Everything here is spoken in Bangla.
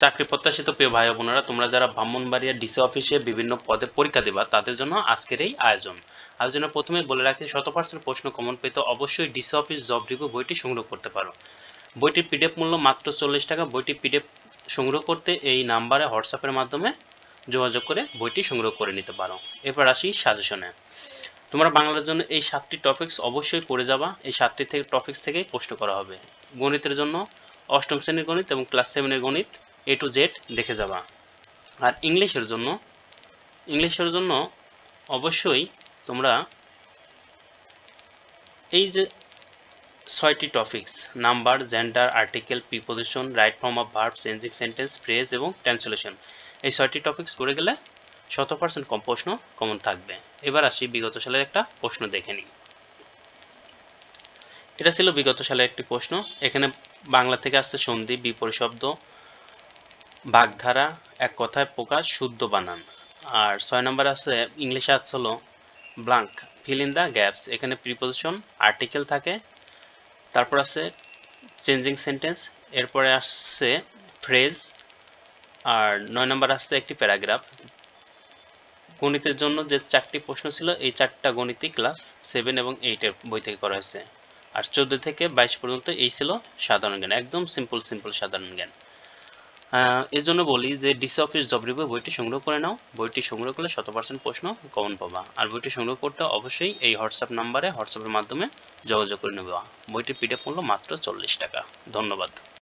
চাকরি প্রত্যাশিত প্রিয় ভাই বোনেরা, তোমরা যারা ব্রাহ্মণবাড়িয়া ডিসি অফিসে বিভিন্ন পদে পরীক্ষা দেবা তাদের জন্য আজকের এই আয়োজনের প্রথমেই বলে রাখি, 100% প্রশ্ন কমন পেতে অবশ্যই ডিসি অফিস জব রিভিউ বইটি সংগ্রহ করতে পারো। বইটির পিডিএফ মূল্য মাত্র 40 টাকা। বইটি পিডিএফ সংগ্রহ করতে এই নাম্বারে হোয়াটসঅ্যাপের মাধ্যমে যোগাযোগ করে বইটি সংগ্রহ করে নিতে পারো। এরপর আসি সাজেশনে। তোমরা বাংলার জন্য এই 7টি টপিকস অবশ্যই পড়ে যাবা। এই 7টি টপিকস থেকেই প্রশ্ন করা হবে। গণিতের জন্য অষ্টম শ্রেণীর গণিত এবং ক্লাস 7-এর গণিত A to Z দেখে যাবা। আর ইংলিশের জন্য অবশ্যই তোমরা এই যে 6টি topics, number, gender, article, preposition, right form of verb, changing sentence, phrase এবং ট্রান্সলেশন, এই 6টি টপিকস পড়ে গেলে 100% কম প্রশ্ন কমন থাকবে। এবার আসি বিগত সালের একটা প্রশ্ন দেখে নিই। এটা ছিল বিগত সালের একটি প্রশ্ন। এখানে বাংলা থেকে আসছে সন্ধি, বিপরীত শব্দ, বাগধারা, এক কথায় প্রকাশ, শুদ্ধ বানান। আর 6 নম্বর আছে ইংলিশে আছে হলো blank, fill in the gaps. এখানে প্রিপোজিশন, আর্টিকেল থাকে, তারপর আছে চেঞ্জিং সেন্টেন্স, এরপরে আসছে ফ্রেজ, আর 9 নম্বর আসছে একটি প্যারাগ্রাফ। গণিতের জন্য যে 4টি প্রশ্ন ছিল, এই 4টা গণিতই ক্লাস 7 এবং 8 এর বই থেকে করা হয়েছে। আর 14 থেকে 22 পর্যন্ত এই ছিল সাধারণ জ্ঞান, একদম সিম্পল সাধারণ জ্ঞান। এই জন্য বলি যে ডিসি অফিস জব রিভিউ বইটি সংগ্রহ করে নাও। বইটি সংগ্রহ করলে 100% প্রশ্ন কমন পাবা। আর বইটি সংগ্রহ করতে অবশ্যই এই হোয়াটসঅ্যাপের মাধ্যমে যোগাযোগ করে নেবা। বইটির পিডিএফ মূল্য মাত্র 40 টাকা। ধন্যবাদ।